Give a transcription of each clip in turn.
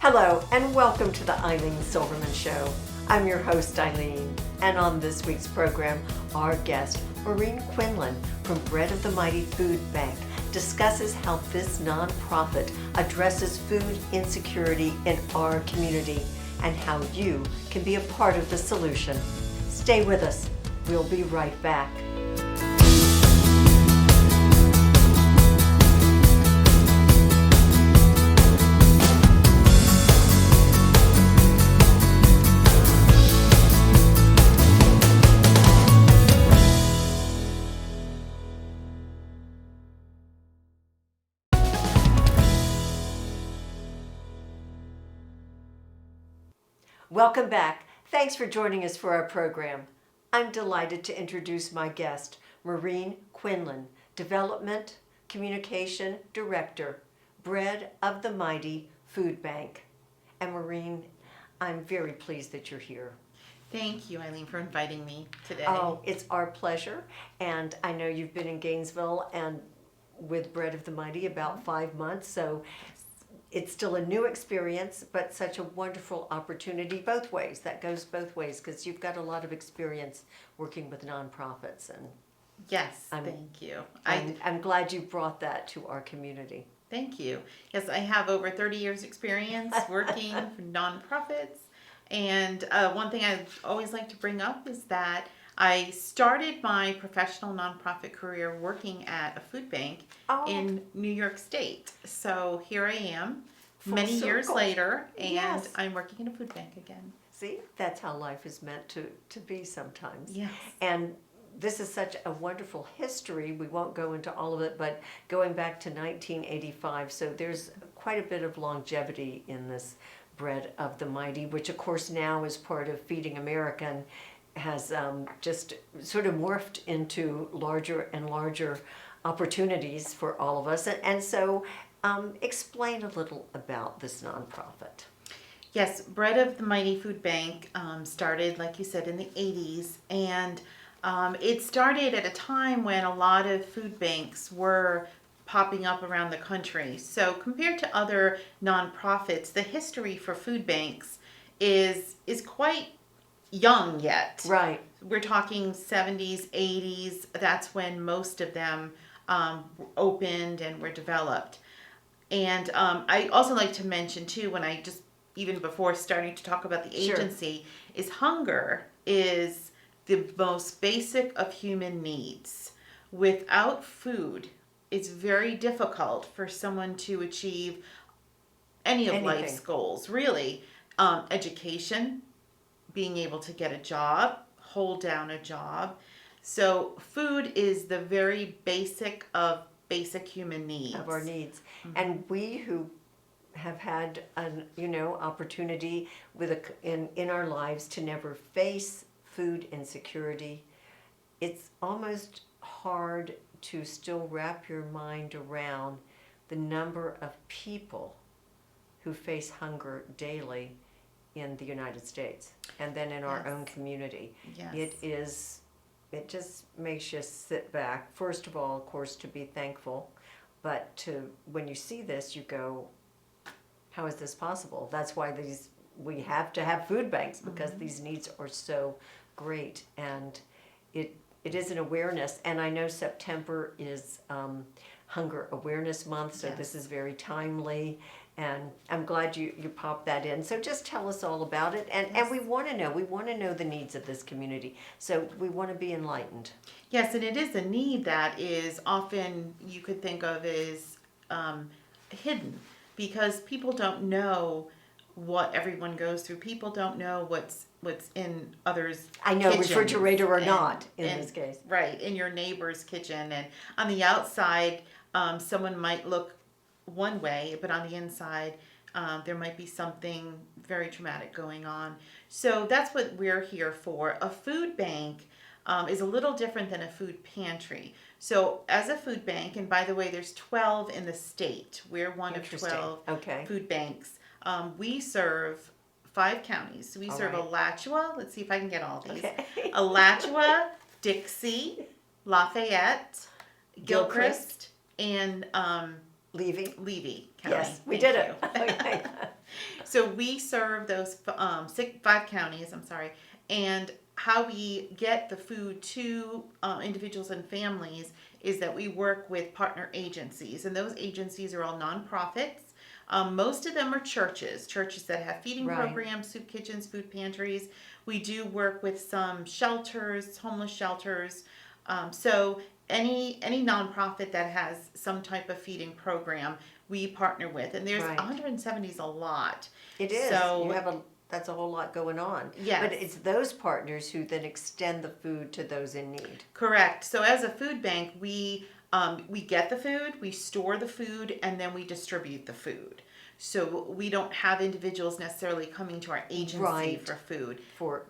Hello, and welcome to the Ilene Silverman Show. I'm your host, Ilene, and on this week's program, our guest, Maureen Quinlan from Bread of the Mighty Food Bank, discusses how this nonprofit addresses food insecurity in our community and how you can be a part of the solution. Stay with us. We'll be right back. Welcome back. Thanks for joining us for our program. I'm delighted to introduce my guest, Maureen Quinlan, Development Communication Director, Bread of the Mighty Food Bank. And Maureen, I'm very pleased that you're here. Thank you, Ilene, for inviting me today. Oh, it's our pleasure. And I know you've been in Gainesville and with Bread of the Mighty about 5 months, so it's still a new experience, but such a wonderful opportunity both ways. That goes both ways because you've got a lot of experience working with nonprofits. And yes, thank you. I'm glad you brought that to our community. Thank you. Yes, I have over 30 years experience working for nonprofits. And one thing I always like to bring up is that I started my professional nonprofit career working at a food bank in New York State. So here I am, many years later, and yes. I'm working in a food bank again. See, that's how life is meant to be sometimes. Yes. And this is such a wonderful history. We won't go into all of it, but going back to 1985, so there's quite a bit of longevity in this Bread of the Mighty, which of course now is part of Feeding America and has just sort of morphed into larger and larger opportunities for all of us. And so explain a little about this nonprofit. Yes, Bread of the Mighty Food Bank started, like you said, in the 80s. And it started at a time when a lot of food banks were popping up around the country. So compared to other nonprofits, the history for food banks is quite young yet. Right. We're talking 70s, 80s. That's when most of them opened and were developed. And I also like to mention too, even before starting to talk about the agency, is hunger is the most basic of human needs. Without food, it's very difficult for someone to achieve any of life's goals, really. Education, being able to get a job, hold down a job. So food is the very basic of basic human needs. Of our needs. Mm-hmm. And we who have had an opportunity in our lives to never face food insecurity, it's almost hard to still wrap your mind around the number of people who face hunger daily in the United States and then in our own community. Yes. It just makes you sit back. First of all, of course, to be thankful, but when you see this, you go, how is this possible? That's why we have to have food banks, because these needs are so great. And it is an awareness. And I know September is Hunger Awareness Month, so this is very timely. And I'm glad you popped that in. So just tell us all about it. And we want to know the needs of this community. So we want to be enlightened. Yes, and it is a need that is often, you could think of as hidden, because people don't know what everyone goes through. People don't know what's in others' I know, kitchens, refrigerator or not in this case. Right, in your neighbor's kitchen. And on the outside, someone might look one way, but on the inside, there might be something very traumatic going on. So that's what we're here for. A food bank is a little different than a food pantry. So as a food bank, and by the way, there's 12 in the state. We're one of 12 food banks. We serve 5 counties. We serve Alachua. Let's see if I can get all these. Alachua, Dixie, Lafayette, Gilchrist, and Levy County. Yes, we did it. Okay. So we serve those 5 counties. I'm sorry, and how we get the food to individuals and families is that we work with partner agencies, and those agencies are all nonprofits. Most of them are churches that have feeding Right. programs, soup kitchens, food pantries. We do work with some shelters, homeless shelters. So any nonprofit that has some type of feeding program, we partner with, and there's Right. 170 is a lot. It is. So You have that's a whole lot going on. Yes. But it's those partners who then extend the food to those in need. correct. So as a food bank, we get the food, we store the food, and then we distribute the food. So we don't have individuals necessarily coming to our agency Right. for food.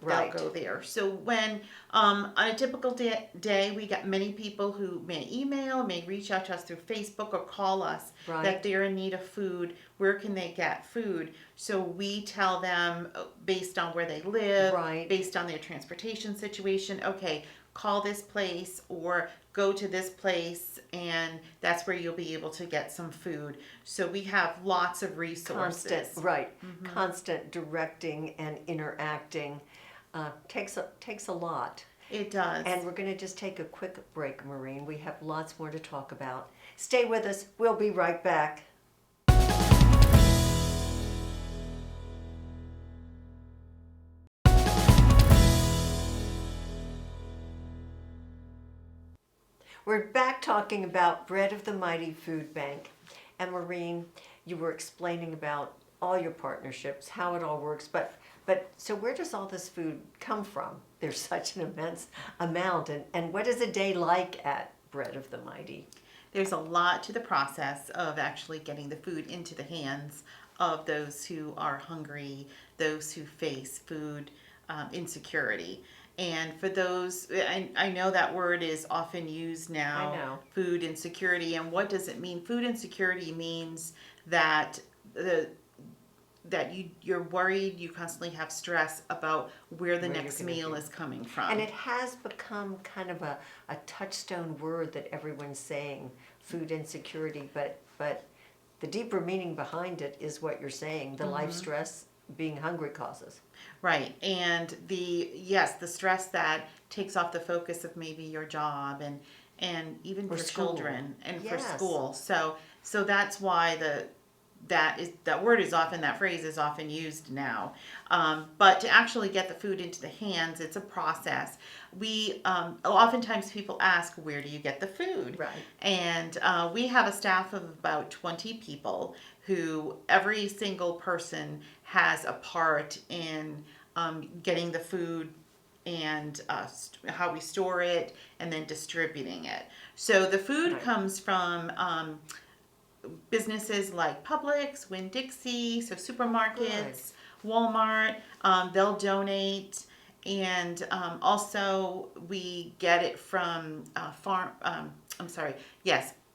Right. They'll go there. So when on a typical day, we get many people who may email, may reach out to us through Facebook or call us Right. that they're in need of food. Where can they get food? So we tell them based on where they live, Right. based on their transportation situation. Okay, call this place or go to this place, and that's where you'll be able to get some food. So we have lots of resources. Constant, right. Constant directing and interacting takes a lot. It does. And we're going to just take a quick break, Maureen. We have lots more to talk about. Stay with us. We'll be right back. We're back talking about Bread of the Mighty Food Bank. And Maureen, you were explaining about all your partnerships, how it all works, but so where does all this food come from? There's such an immense amount, and what is a day like at Bread of the Mighty? There's a lot to the process of actually getting the food into the hands of those who are hungry, those who face food insecurity. And for those, I know that word is often used now, I know. food insecurity. And what does it mean? Food insecurity means that you're worried, you constantly have stress about where the Where next you're gonna meal be. is coming from. And it has become kind of a touchstone word that everyone's saying, food insecurity, but the deeper meaning behind it is what you're saying, the life stress being hungry causes. Right. And the stress that takes off the focus of maybe your job and even Or for school. children and for Yes. school. So that's why that phrase is often used now. But to actually get the food into the hands, it's a process. We oftentimes people ask, where do you get the food? Right. And we have a staff of about 20 people who every single person has a part in getting the food and how we store it and then distributing it. So the food Right. comes from businesses like Publix, Winn-Dixie, so supermarkets, Walmart, they'll donate. And also we get it from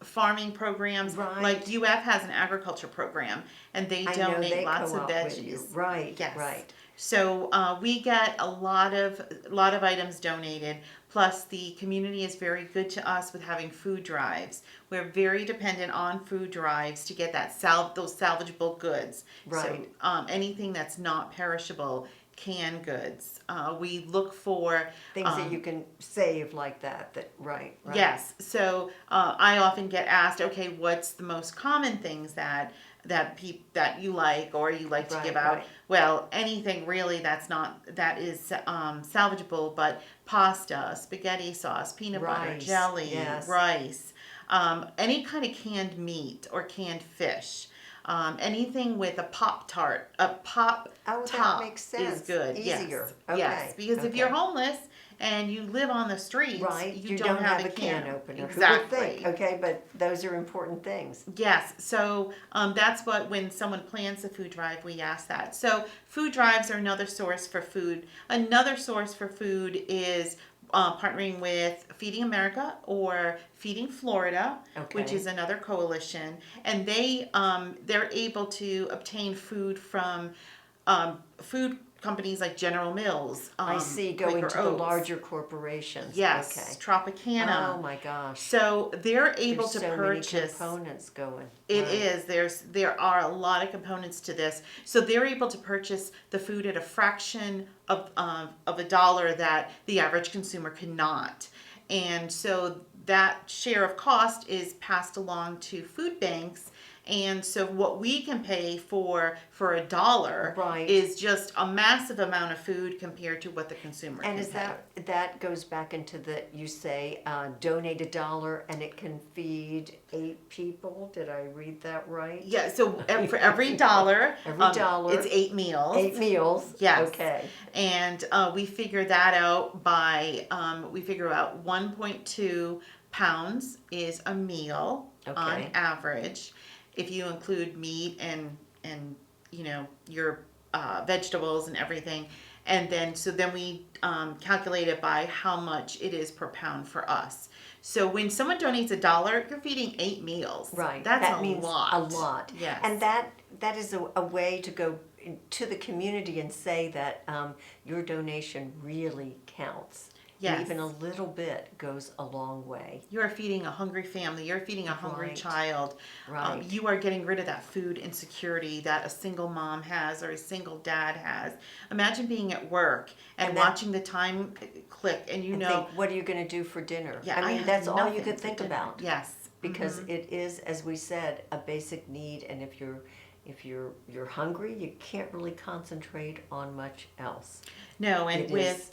farming programs. Right. Like UF has an agriculture program, and they I know donate they lots of co-op with you. veggies. Right, Yes. right. So we get a lot of items donated. Plus, the community is very good to us with having food drives. We're very dependent on food drives to get those salvageable goods. Right. So anything that's not perishable, canned goods. We look for Things that you can save like that, right. Yes. So I often get asked, okay, what's the most common things that you like or you like to Right, give out? right. Well, anything really that is salvageable, but pasta, spaghetti sauce, peanut butter, Rice, jelly, yes. rice, any kind of canned meat or canned fish. Anything with a Pop-Tart, Oh, that top makes sense. is good. Easier. Yes. Okay. Yes, because if Okay. you're homeless and you live on the streets, Right, you don't have a can opener. Exactly. Who would think? Okay, but those are important things. Yes, so that's what when someone plans a food drive, we ask that. So food drives are another source for food. Another source for food is partnering with Feeding America or Feeding Florida, which Okay. is another coalition, and they're able to obtain food from food companies like General Mills. I see, going Quaker to the Oats. larger corporations. Yes, Okay. Tropicana. Oh my gosh. So they're able There's to so purchase. many components going. It Right. is. There are a lot of components to this. So they're able to purchase the food at a fraction of a dollar that the average consumer cannot. And so that share of cost is passed along to food banks. And so what we can pay for a dollar Right. is just a massive amount of food compared to what the consumer And can is pay. that goes back into the, you say, donate $1 and it can feed 8 people? Did I read that right? Yeah, so for every dollar, Every dollar. it's 8 meals. 8 meals? Yes. Okay. And we figure that out by, we figure out 1.2 pounds is a meal on Okay. average. If you include meat and your vegetables and everything. And then, so then we calculate it by how much it is per pound for us. So when someone donates $1, you're feeding 8 meals. Right. That's that a means lot. a lot. Yes. And that is a way to go to the community and say that your donation really counts. Yes. Even a little bit goes a long way. You are feeding a hungry family. You're feeding a hungry Right. child. Right. You are getting rid of that food insecurity that a single mom has or a single dad has. Imagine being at work and And that- watching the time click, and you And know, think, what are you going to do for dinner? yeah, I mean, have that's all you nothing could for think dinner. about. Yes, Because it is, as we said, a basic need, and if you're hungry, you can't really concentrate on much else. no, and It with is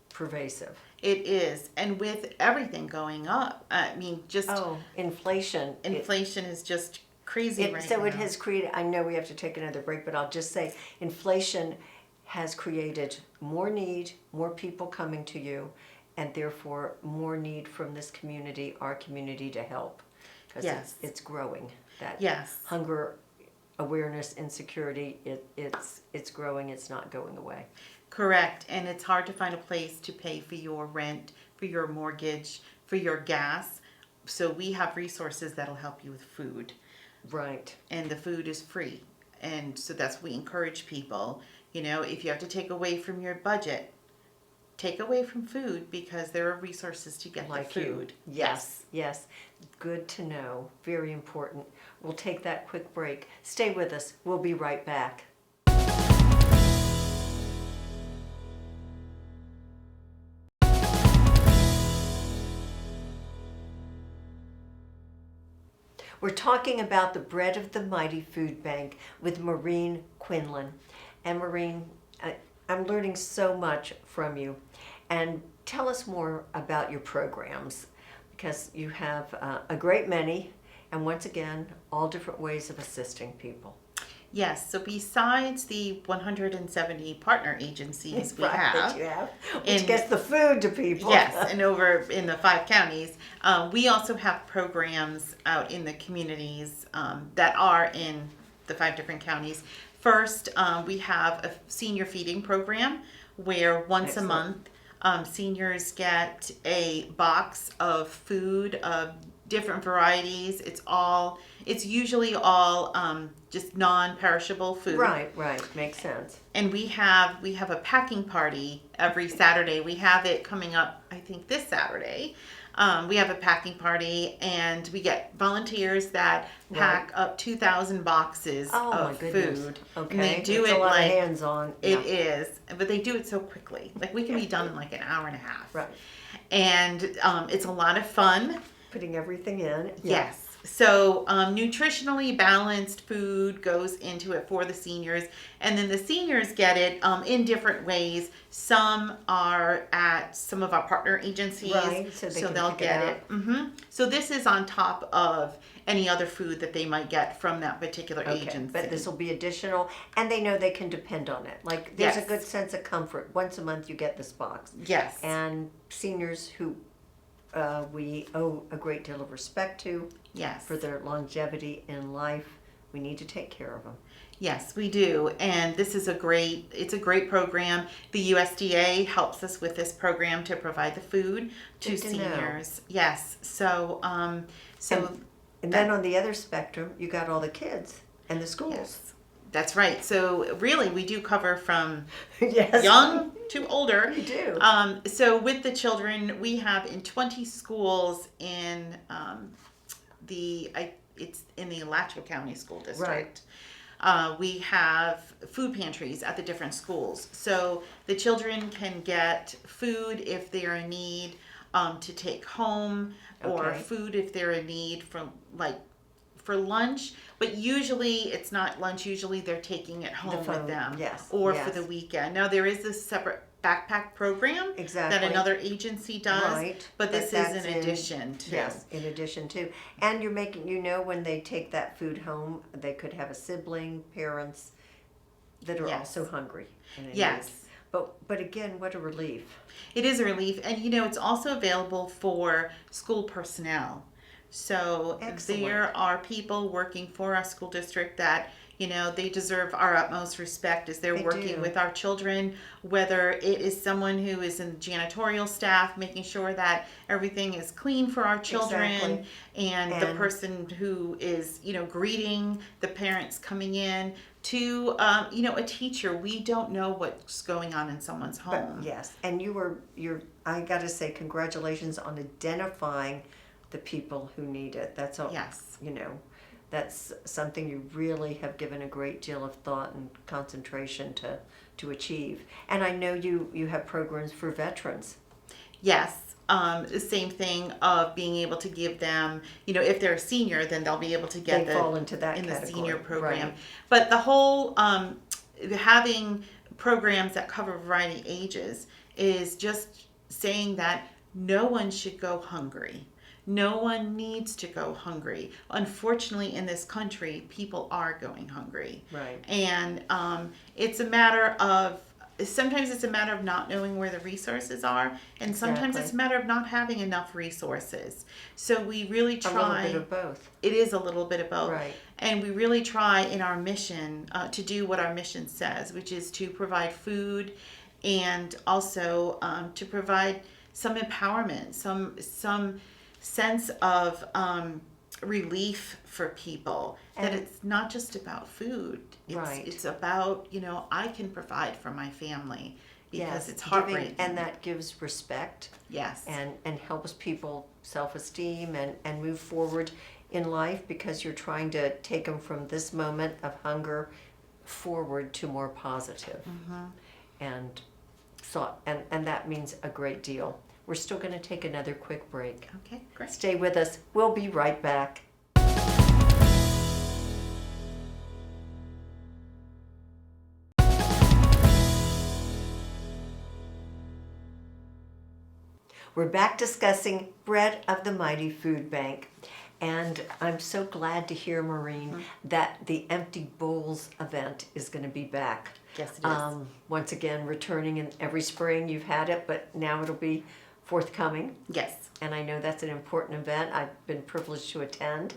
pervasive. it is, and with everything going up, I mean, just Oh, inflation. inflation is just crazy right So now. it has created, I know we have to take another break, but I'll just say inflation has created more need, more people coming to you, and therefore more need from this community, our community, to help. Because Yes. it's growing. That Yes. hunger, awareness, insecurity, it's growing, it's not going away. Correct, and it's hard to find a place to pay for your rent, for your mortgage, for your gas. So we have resources that'll help you with food, Right. and the food is free. And so that's what we encourage people. If you have to take away from your budget, take away from food because there are resources to get Like the you. food. Yes. Good to know. Very important. We'll take that quick break. Stay with us. We'll be right back. We're talking about the Bread of the Mighty Food Bank with Maureen Quinlan. And Maureen, I'm learning so much from you. And tell us more about your programs, because you have a great many, and once again, all different ways of assisting people. Yes, so besides the 170 partner agencies we Right, have, that you have, which in- gets the food to people. yes, and over in the 5 counties, we also have programs out in the communities that are in the 5 different counties. First, we have a senior feeding program where once Excellent. a month seniors get a box of food of different varieties. It's usually all just non-perishable food. Right, makes sense. And we have a packing party every Saturday. We have it coming up, I think, this Saturday. We have a packing party, and we get volunteers that pack up 2,000 boxes Oh my of goodness. food. Okay, And they do it's it a lot like of hands-on. it Yeah. is, but they do it so quickly. Like we can be done in like an hour and a half. Right. And it's a lot of fun. Putting everything in. Yes. So nutritionally balanced food goes into it for the seniors, and then the seniors get it in different ways. Some are at some of our partner agencies, Right, so they can they'll pick it get out. it. So this is on top of any other food that they might get from that particular Okay, agency. but this will be additional, and they know they can depend on it. Like, there's Yes. a good sense of comfort. Once a month, you get this box. Yes. And seniors who we owe a great deal of respect to Yes. for their longevity in life, we need to take care of them. Yes, we do. And this is it's a great program. The USDA helps us with this program to provide the food to Good to know. seniors. Yes. So, And then on the other spectrum, you got all the kids and the schools. yes. That's right. So really, we do cover from Yes. young to older. We do. So with the children, we have in 20 schools in it's in the Alachua County School District. We have food pantries at the different schools. So the children can get food if they're in need to take home, or Okay. food if they're in need for lunch. But usually it's not lunch. Usually they're taking it home phone, with them, yes, or yes. for the weekend. Now there is this separate backpack program Exactly. that another agency does, Right, but this is that's in addition to. Yes, in addition to. And you're making, when they take that food home, they could have a sibling, parents that are Yes. also hungry. And in Yes. need. But again, what a relief. It is a relief, and it's also available for school personnel. So Excellent. there are people working for our school district that they deserve our utmost respect as they're They working do. with our children, whether it is someone who is in janitorial staff making sure that everything is clean for our children, Exactly. and the And- person who is greeting the parents coming in, to a teacher. We don't know what's going on in someone's But home. yes, and I gotta say, congratulations on identifying the people who need it. That's all. Yes. That's something you really have given a great deal of thought and concentration to achieve. And I know you have programs for veterans. Yes. The same thing of being able to give them, if they're a senior, then they'll be able to get They fall into that in the category, senior program. right. But the whole having programs that cover a variety of ages is just saying that no one should go hungry. No one needs to go hungry. Unfortunately, in this country, people are going hungry. Right. And sometimes it's a matter of not knowing where the resources are, and sometimes Exactly. it's a matter of not having enough resources. So we really A little try. bit of both. It is a little bit of both. Right. And we really try in our mission to do what our mission says, which is to provide food, and also to provide some empowerment, some sense of relief for people. That And- it's not just about food. Right. It's about, I can provide for my family, because Yes, it's giving- heartbreaking. and that gives respect. Yes. And helps people self-esteem and move forward in life, because you're trying to take them from this moment of hunger forward to more positive. Mm-hmm. And that means a great deal. We're still going to take another quick break. Okay, great. Stay with us. We'll be right back. We're back discussing Bread of the Mighty Food Bank. And I'm so glad to hear, Maureen, that the Empty Bowls event is going to be back. Yes, it is. Once again, returning in every spring. You've had it, but now it'll be forthcoming. Yes. And I know that's an important event. I've been privileged to attend.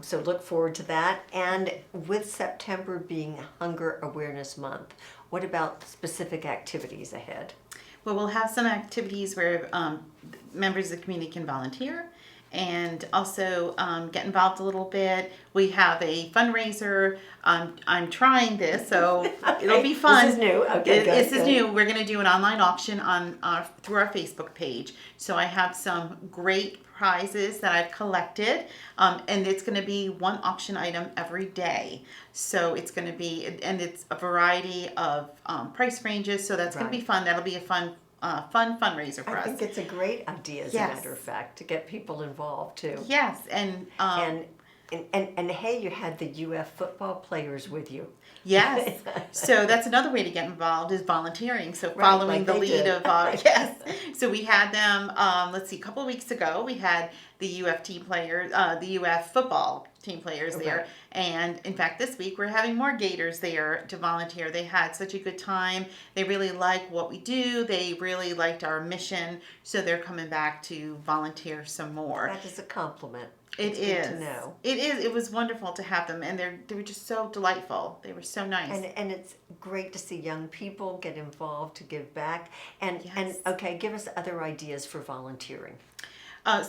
So look forward to that. And with September being Hunger Awareness Month, what about specific activities ahead? Well, we'll have some activities where members of the community can volunteer and also get involved a little bit. We have a fundraiser. I'm trying this, so it'll be fun. This is new. Okay, This is good. new. We're going to do an online auction through our Facebook page. So I have some great prizes that I've collected, and it's going to be one auction item every day. So it's going to be, and it's a variety of price ranges. So that's going to be Right. fun. That'll be a fun fundraiser for I us. think it's a great idea, as a Yes. matter of fact, to get people involved too. Yes, and And hey, you had the UF football players with you. yes. So that's another way to get involved is volunteering. So Right, following like the they lead did. of yes. So we had them. Let's see, a couple of weeks ago we had the UF team players, the UF football team players there, Okay. and in fact this week we're having more Gators there to volunteer. They had such a good time. They really like what we do. They really liked our mission, so they're coming back to volunteer some more. That is a compliment. It It's is. good to know. It is. It was wonderful to have them, and they were just so delightful. They were so nice. And it's great to see young people get involved to give back. And Yes. okay, give us other ideas for volunteering.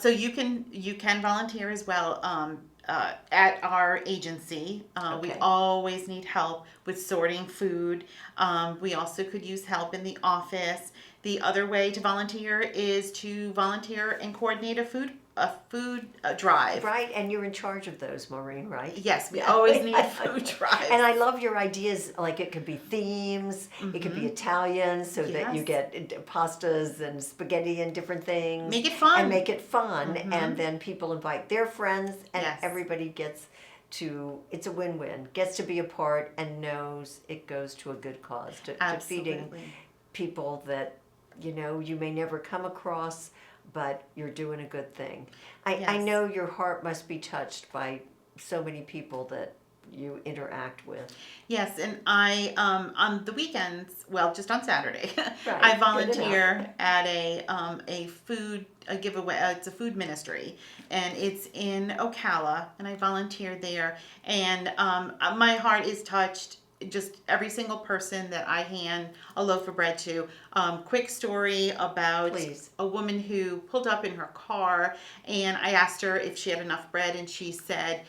So you can volunteer as well. at our agency. We Okay. always need help with sorting food. We also could use help in the office. The other way to volunteer is to volunteer and coordinate a food drive. Right, and you're in charge of those, Maureen, right? Yes, we Yeah. always need food drives. And I love your ideas, like it could be themes, it could be Italian, so that you Yes. get pastas and spaghetti and different things. Make it fun. And make it fun, and then people invite their friends, and Yes. everybody gets to, it's a win-win, gets to be a part and knows it goes to a good cause, to feeding Absolutely. people that, you may never come across, but you're doing a good thing. I Yes. know your heart must be touched by so many people that you interact with. Yes, and I on the weekends, well, just on Saturday, Right, I good volunteer at a food a giveaway. It's a food ministry, and it's in Ocala, and I volunteer there. And my heart is touched. Just every single person that I hand a loaf of bread to. Quick story about Please. a woman who pulled up in her car, and I asked her if she had enough bread, and she said,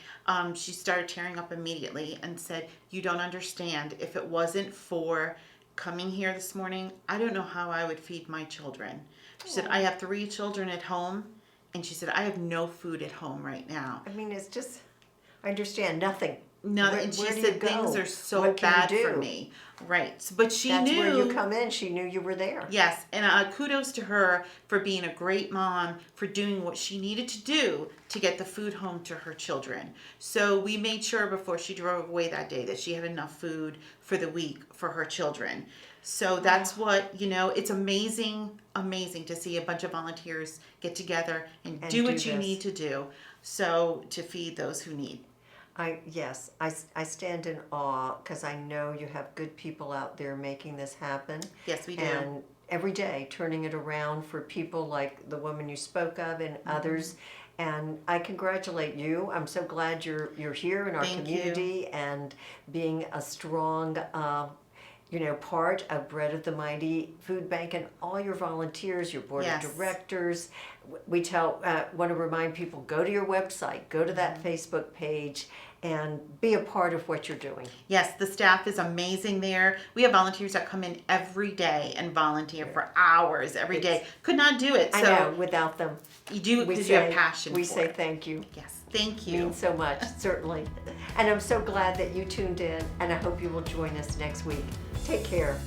she started tearing up immediately and said, "You don't understand. If it wasn't for coming here this morning, I don't know how I would feed my children." She said, "I have 3 children at home," and she said, "I have no food at home right now." I mean, it's just, I understand nothing. No, Where- and she where do said you go? things are so What can bad you for do? me. Right. But she That's knew. where you come in. She knew you were there. Yes, and kudos to her for being a great mom, for doing what she needed to do to get the food home to her children. So we made sure before she drove away that day that she had enough food for the week for her children. So that's what, it's amazing to see a bunch of volunteers get together and do what you this. need to do so to feed those who need. Yes, I stand in awe because I know you have good people out there making this happen. Yes, we do. And every day turning it around for people like the woman you spoke of and others. And I congratulate you. I'm so glad you're here in our Thank community and being a strong part of Bread of the Mighty Food Bank, and all your volunteers, your board Yes. of directors. We want to remind people, go to your website, go to that Facebook page, and be a part of what you're doing. Yes, the staff is amazing there. We have volunteers that come in every day and volunteer for hours every day. Could not do it. So I know, without them. you do it because you have passion We for say it. thank you. Yes, thank you. Means so much, certainly. And I'm so glad that you tuned in, and I hope you will join us next week. Take care.